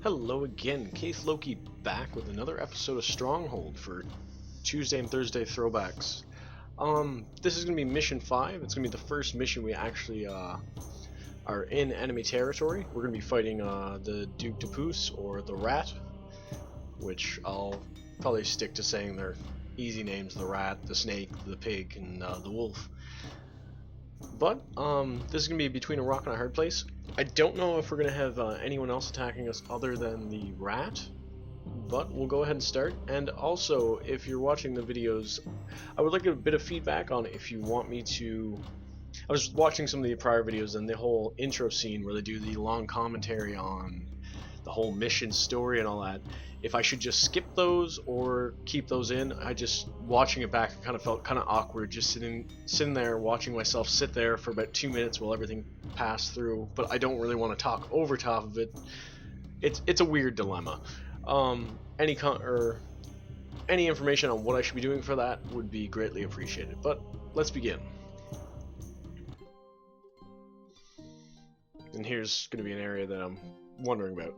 Hello again, Keith Loki back with another episode of Stronghold for Tuesday and Thursday throwbacks. This is gonna be mission 5. It's gonna be the first mission we actually are in enemy territory. We're gonna be fighting the Duke de Pouce or the Rat, which I'll probably stick to saying their easy names: the Rat, the Snake, the Pig, and the Wolf. But this is gonna be between a rock and a hard place. I don't know if we're gonna have anyone else attacking us other than the Rat, but we'll go ahead and start. And also, if you're watching the videos, I would like a bit of feedback on if you want me to. I was watching some of the prior videos and the whole intro scene where they do the long commentary on the whole mission story and all that. If I should just skip those or keep those in. I just, watching it back, I kind of felt kind of awkward just sitting there watching myself sit there for about 2 minutes while everything passed through, but I don't really want to talk over top of it. It's a weird dilemma. Any information on what I should be doing for that would be greatly appreciated. But let's begin. And here's going to be an area that I'm wondering about.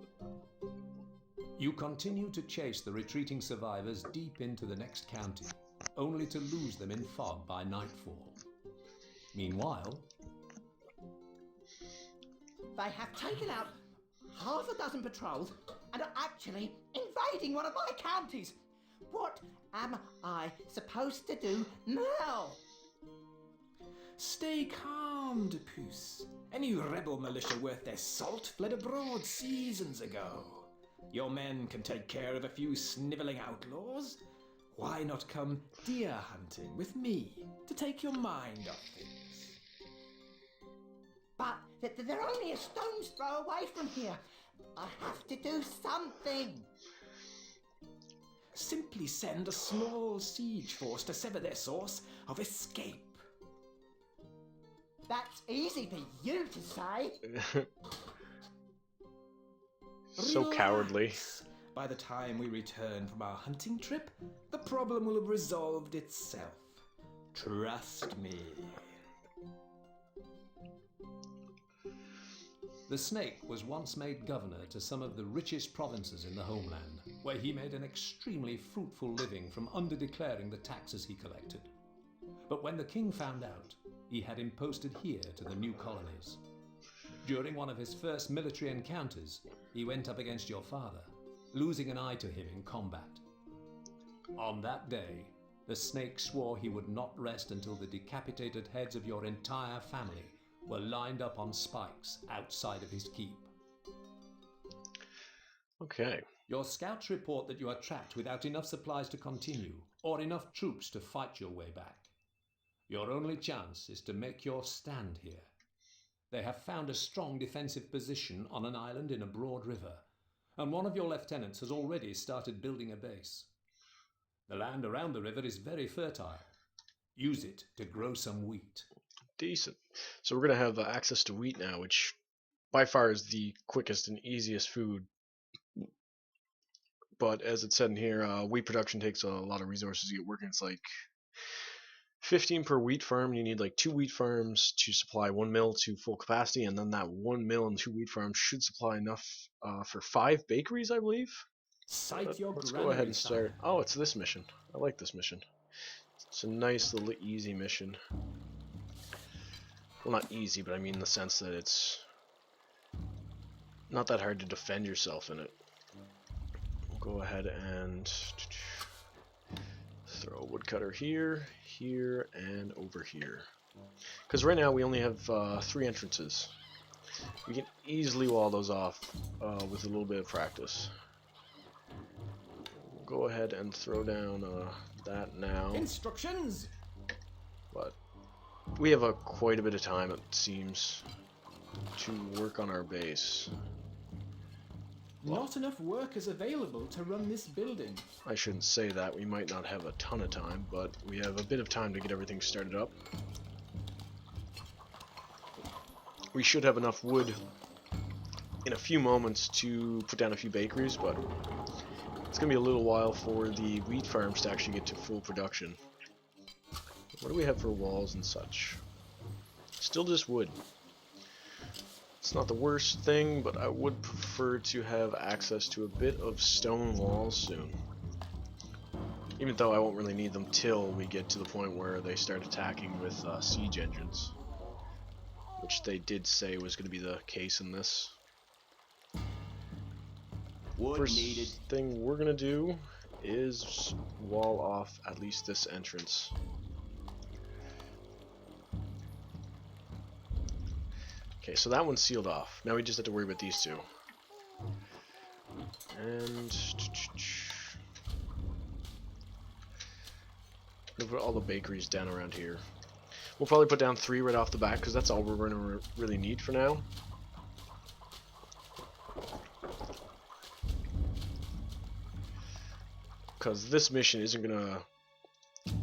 You continue to chase the retreating survivors deep into the next county, only to lose them in fog by nightfall. Meanwhile, they have taken out half a dozen patrols and are actually invading one of my counties. What am I supposed to do now? Stay calm, de Pouce. Any rebel militia worth their salt fled abroad seasons ago. Your men can take care of a few snivelling outlaws. Why not come deer hunting with me to take your mind off things? But they're only a stone's throw away from here. I have to do something. Simply send a small siege force to sever their source of escape. That's easy for you to say. So Relax. cowardly. By the time we return from our hunting trip, the problem will have resolved itself. Trust me. the Snake was once made governor to some of the richest provinces in the homeland, where he made an extremely fruitful living from underdeclaring the taxes he collected. But when the king found out, he had him posted here to the new colonies. During one of his first military encounters, he went up against your father, losing an eye to him in combat. On that day, the Snake swore he would not rest until the decapitated heads of your entire family were lined up on spikes outside of his keep. Okay. Your scouts report that you are trapped without enough supplies to continue, or enough troops to fight your way back. Your only chance is to make your stand here. They have found a strong defensive position on an island in a broad river, and one of your lieutenants has already started building a base. The land around the river is very fertile. Use it to grow some wheat. Decent. So we're going to have access to wheat now, which by far is the quickest and easiest food. But as it said in here, wheat production takes a lot of resources to get working. It's like 15 per wheat farm. You need like 2 wheat farms to supply 1 mill to full capacity, and then that 1 mill and 2 wheat farms should supply enough for 5 bakeries, I believe. Let's go ahead and start. Oh, it's this mission. I like this mission. It's a nice little easy mission. Well, not easy, but I mean in the sense that it's not that hard to defend yourself in it. We'll go ahead and throw a woodcutter here, here, and over here. Because right now we only have 3 entrances. We can easily wall those off with a little bit of practice. We'll go ahead and throw down that now. Instructions! But we have quite a bit of time, it seems, to work on our base. Not enough workers available to run this building. I shouldn't say that. We might not have a ton of time, but we have a bit of time to get everything started up. We should have enough wood in a few moments to put down a few bakeries, but it's going to be a little while for the wheat farms to actually get to full production. What do we have for walls and such? Still just wood. It's not the worst thing, but I would prefer to have access to a bit of stone walls soon. Even though I won't really need them till we get to the point where they start attacking with siege engines. Which they did say was going to be the case in this. First thing we're going to do is wall off at least this entrance. Okay, so that one's sealed off. Now we just have to worry about these two. And we'll put all the bakeries down around here. We'll probably put down 3 right off the bat because that's all we're going to really need for now. Because this mission isn't going to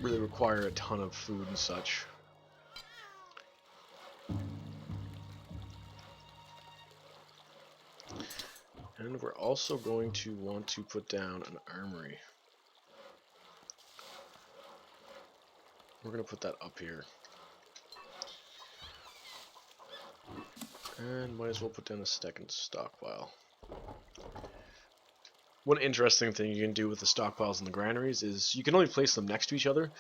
really require a ton of food and such. And we're also going to want to put down an armory. We're going to put that up here. And might as well put down a second stockpile. One interesting thing you can do with the stockpiles and the granaries is you can only place them next to each other,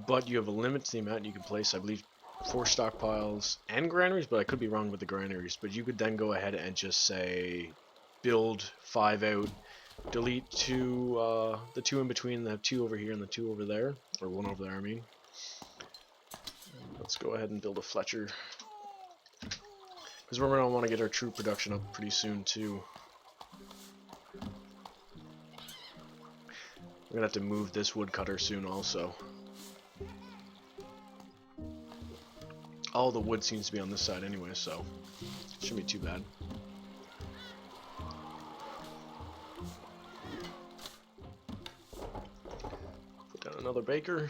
but you have a limit to the amount you can place. I believe 4 stockpiles and granaries, but I could be wrong with the granaries. But you could then go ahead and just say build 5 out, delete 2, the 2 in between, the 2 over here and the 2 over there, or 1 over there I mean. Let's go ahead and build a Fletcher, because we're going to want to get our troop production up pretty soon too. We're going to have to move this woodcutter soon also. All the wood seems to be on this side anyway, so it shouldn't be too bad. Put down another baker.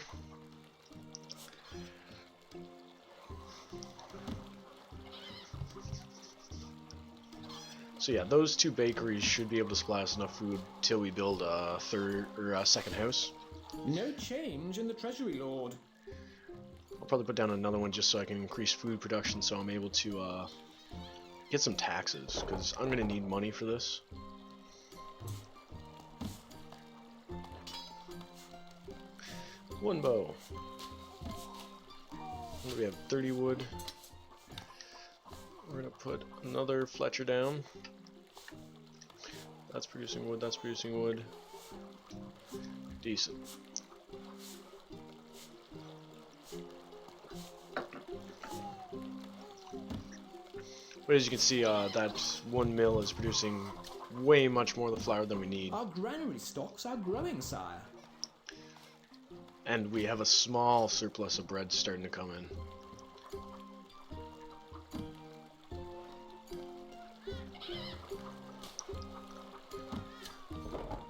So yeah, those 2 bakeries should be able to supply us enough food till we build a second house. No change in the treasury, Lord. I'll probably put down another one just so I can increase food production, so I'm able to get some taxes, because I'm going to need money for this. One bow. We have 30 wood. We're going to put another Fletcher down. That's producing wood, that's producing wood. Decent. But as you can see, that 1 mill is producing way much more of the flour than we need. Our granary stocks are growing, sire. And we have a small surplus of bread starting to come in.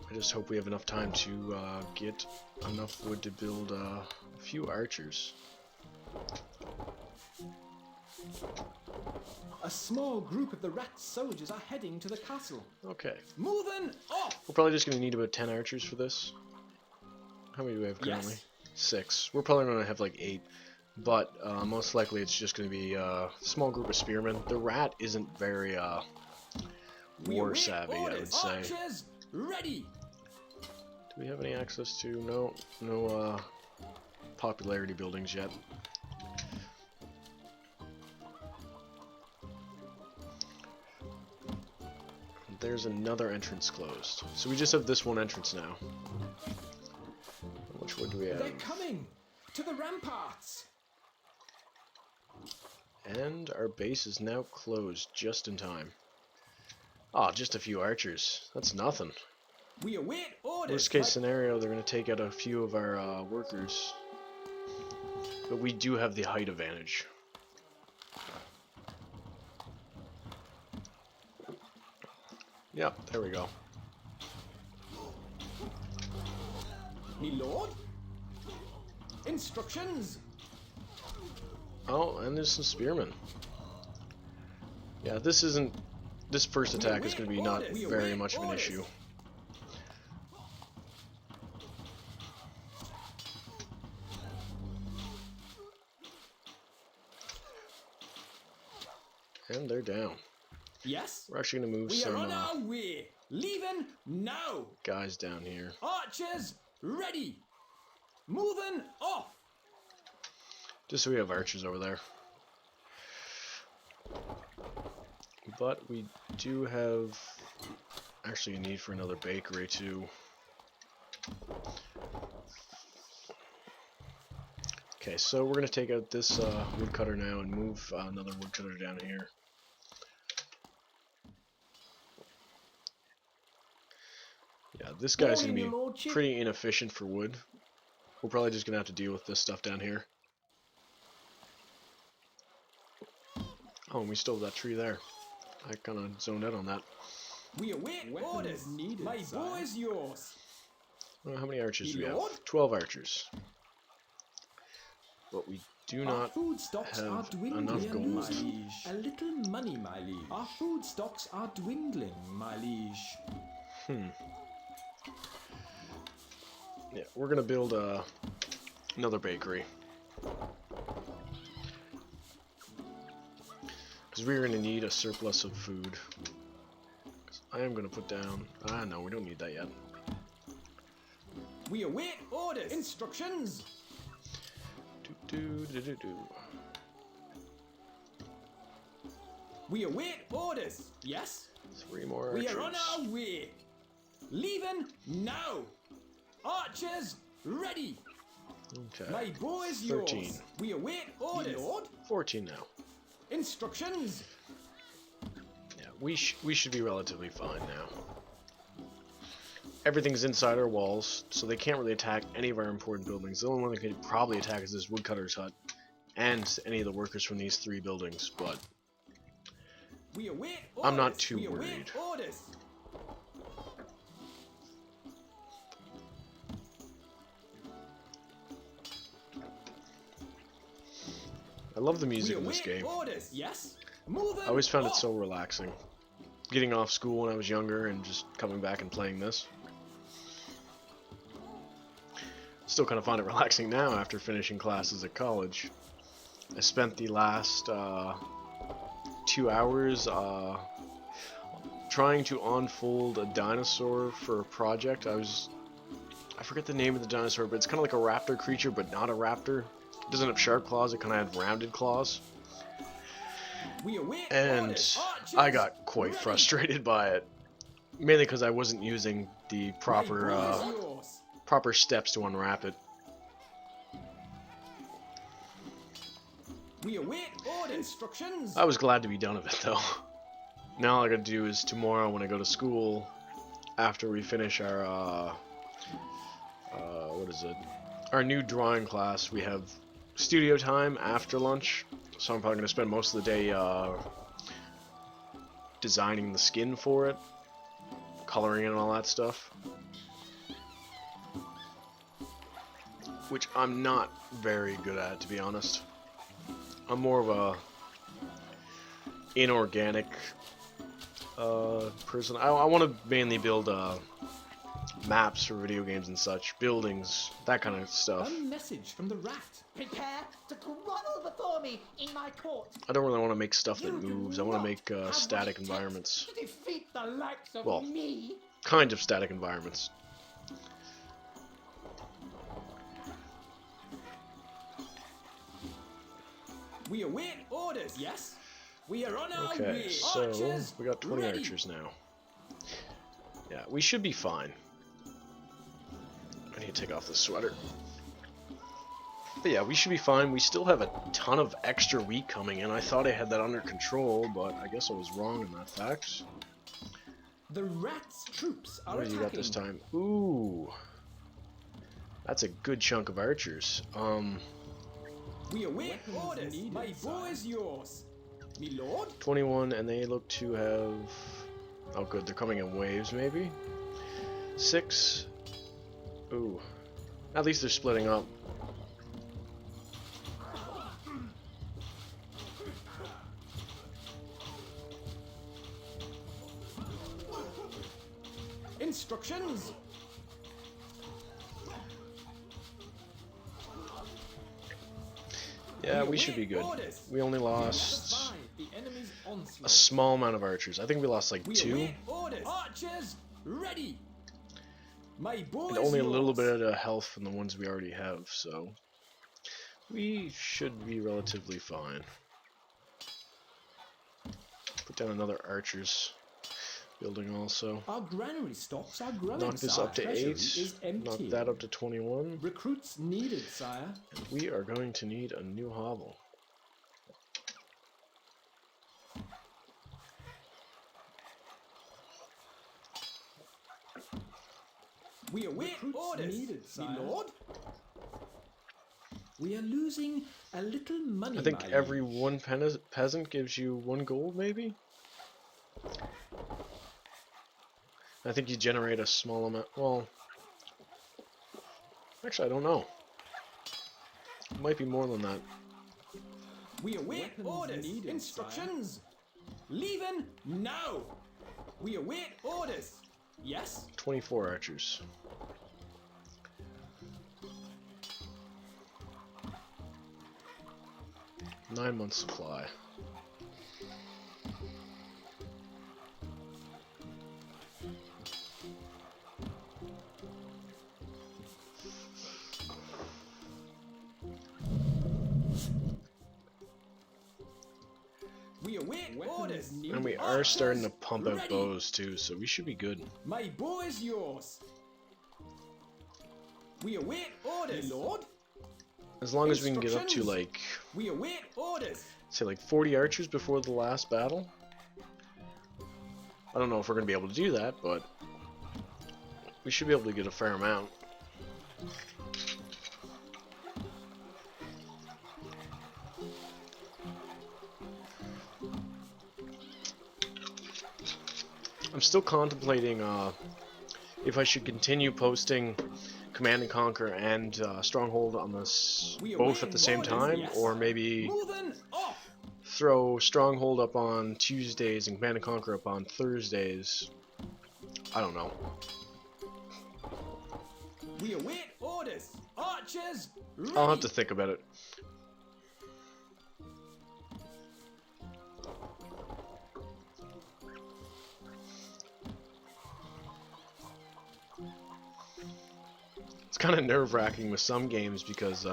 I just hope we have enough time to get enough wood to build a few archers. A small group of the rat soldiers are heading to the castle. Okay. Moving off! We're probably just going to need about 10 archers for this. How many do we have currently? Yes. 6. We're probably going to have like 8. But most likely it's just going to be a small group of spearmen. The rat isn't very war savvy, I would say. Archers, ready! Do we have any access to? No popularity buildings yet. There's another entrance closed. So we just have this one entrance now. Which wood do we have? They're coming! To the ramparts! And our base is now closed just in time. Ah, just a few archers. That's nothing. We await orders. Worst case scenario, they're going to take out a few of our workers. But we do have the height advantage. Yep, there we go. Me lord? Instructions! Oh, and there's some spearmen. Yeah, this first attack is going to be not very much of an issue. And they're down. Yes? We're actually going to move We are some on our way. Leaving now. guys down here. Archers ready. Moving off. Just so we have archers over there. But we do have actually a need for another bakery too. Okay, so we're going to take out this woodcutter now and move another woodcutter down here. Yeah, this guy's going to be pretty inefficient for wood. We're probably just going to have to deal with this stuff down here. Oh, and we stole that tree there. I kind of zoned out on that. We await orders. Needed, my bow is yours. Well, how many archers do we Lord? have? 12 archers. But we do not food stocks are have dwindling, enough gold. my liege. A little money, my liege. Our food stocks are dwindling, my liege. Yeah, we're gonna build another bakery. Because we're gonna need a surplus of food. 'Cause I am gonna put down... no, we don't need that yet. We await orders. Instructions. We await orders. Yes? 3 more archers. We are on our way. Leaving now. Archers ready. Okay. My bow is 13. yours. We await orders. Lord. 14 now. Instructions. Yeah, we should be relatively fine now. Everything's inside our walls, so they can't really attack any of our important buildings. The only one they could probably attack is this woodcutter's hut, and any of the workers from these 3 buildings, but we await orders. I'm not too worried. Orders. I love the music in this game. Orders. Yes. I always found it so relaxing. Getting off school when I was younger and just coming back and playing this. Still kind of find it relaxing now after finishing classes at college. I spent the last 2 hours trying to unfold a dinosaur for a project. I forget the name of the dinosaur, but it's kind of like a raptor creature, but not a raptor. It doesn't have sharp claws, it kind of had rounded claws. And I got quite frustrated by it. Mainly because I wasn't using the proper steps to unwrap it. We await order instructions. I was glad to be done with it though. Now all I gotta do is tomorrow when I go to school, after we finish our our new drawing class, we have studio time after lunch. So I'm probably gonna spend most of the day designing the skin for it, coloring it and all that stuff. Which I'm not very good at, to be honest. I'm more of a inorganic person. I want to mainly build maps for video games and such, buildings, that kind of stuff. A message from the rat. Prepare to grovel before me in my court. I don't really want to make stuff that moves. I want to make static environments. To defeat the likes of Well, me. kind of static environments. We await orders, yes? We are on our way. Okay, so Archers we got 20 ready. archers now. Yeah, we should be fine. I need to take off this sweater. But yeah, we should be fine. We still have a ton of extra wheat coming in. I thought I had that under control, but I guess I was wrong in that fact. The rat's troops are What do you got this time? Ooh. That's a good chunk of archers. We await orders. My bow is yours. Me lord? 21, and they look to have... Oh good, they're coming in waves, maybe? 6. Ooh. At least they're splitting up. Instructions. Yeah, we should be good. We only lost... enemy's onslaught. a small amount of archers. I think we lost like We 2. await orders. Archers, ready. My boy And is only a little yours. bit of health from the ones we already have, so we should be relatively fine. Put down another archers building also. Our granary stocks are growing, Knock this sire. up to Treasury 8. is Knock empty. that up to 21. Recruits needed, sire. And we are going to need a new hovel. We await Recruits orders, needed, my sire. lord. We are losing a little money, I think my every liege. one peasant gives you 1 gold, maybe? I think you generate a small amount. Well, actually, I don't know. It might be more than that. We await Weapons orders. needed, Instructions. Leaving now. We await orders. Yes. 24 archers. Nine-month supply. We await Weapons orders. needed. And we are Archers, starting to pump out ready. bows too, so we should be good. My bow is yours. We await orders, lord. As long as we can get up to Instructions. like, We await orders. say like 40 archers before the last battle. I don't know if we're going to be able to do that, but we should be able to get a fair amount. I'm still contemplating if I should continue posting Command and Conquer and Stronghold on this We both await at the same orders, time, yes. or maybe Moving off. throw Stronghold up on Tuesdays and Command and Conquer up on Thursdays. I don't know. We await orders. Archers, ready. I'll have to think about it. It's kind of nerve-wracking with some games because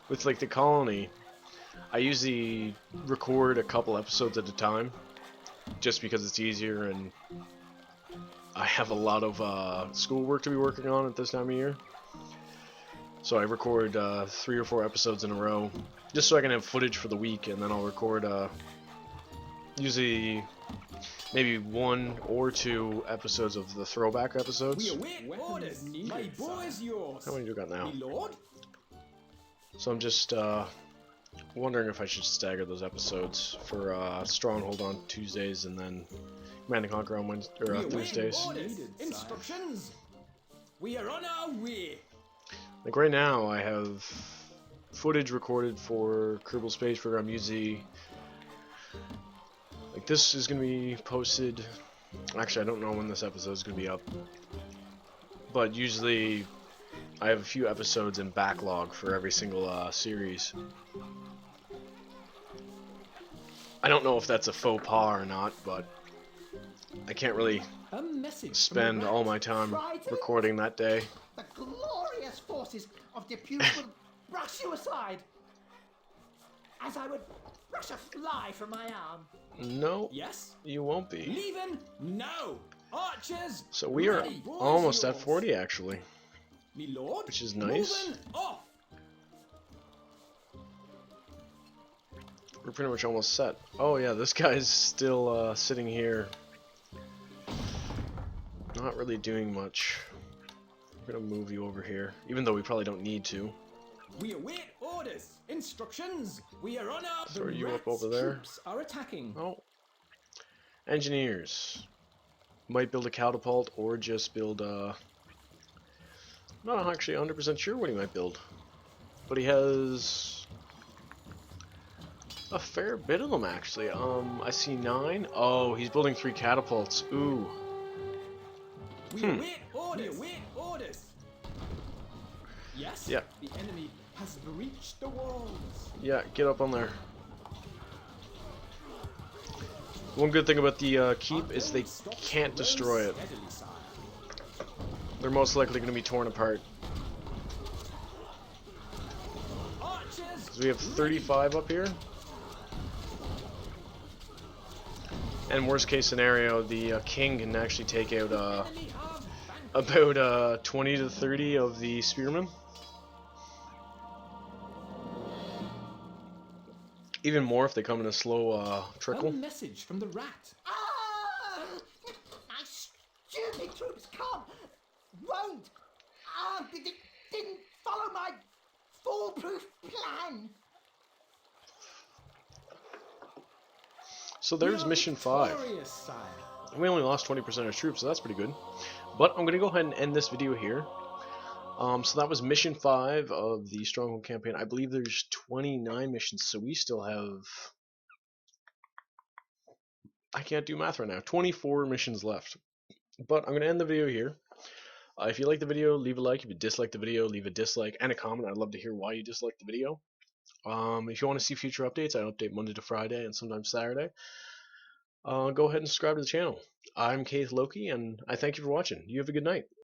with like the colony, I usually record a couple episodes at a time just because it's easier, and I have a lot of schoolwork to be working on at this time of year. So I record 3 or 4 episodes in a row just so I can have footage for the week, and then I'll record usually maybe 1 or 2 episodes of the throwback We episodes. await Weapons orders. needed, My bow sire. is yours. How many do we got now? My lord. So I'm just wondering if I should stagger those episodes for Stronghold on Tuesdays and then Command and Conquer on Wednesday or We await Thursdays. orders. Needed, sire. Instructions. We are on our way. Like right now, I have footage recorded for Kerbal Space Program. Usually, like this is gonna be posted. Actually, I don't know when this episode is gonna be up, but usually I have a few episodes in backlog for every single series. I don't know if that's a faux pas or not, but I can't really A message. spend all my time recording that day. The glorious forces of Depute will brush you aside, as I would brush a fly from my arm. No, Yes. you won't be. Leaving now. Archers. So we are ready. Bow is almost at yours. 40 actually, Me lord. which is nice. Moving off. We're pretty much almost set. Oh yeah, this guy's still sitting here, not really doing much. We're gonna move you over here, even though we probably don't need to. We await orders. Instructions. We are on our. So are you up Rats' over there? troops are attacking. Oh. Engineers. Might build a catapult or just build a... Not actually 100% sure what he might build. But he has a fair bit of them actually. I see 9. Oh, he's building 3 catapults. Ooh. We await orders. We await orders. Yes. Yeah. The enemy has breached the walls. Yeah, get up on there. One good thing about the keep is they can't destroy it. They're most likely going to be torn apart. So we have 35 up here. And worst case scenario, the king can actually take out about 20 to 30 of the spearmen. Even more if they come in a slow trickle. A message from the rat. Ah! My stupid troops won't. They didn't follow my foolproof plan. So there's mission 5. We only lost 20% of our troops, so that's pretty good. But I'm going to go ahead and end this video here. So that was mission 5 of the Stronghold campaign. I believe there's 29 missions, so we still have... I can't do math right now. 24 missions left. But I'm going to end the video here. If you like the video, leave a like. If you dislike the video, leave a dislike and a comment. I'd love to hear why you disliked the video. If you want to see future updates, I update Monday to Friday and sometimes Saturday. Go ahead and subscribe to the channel. I'm Keith Loki, and I thank you for watching. You have a good night.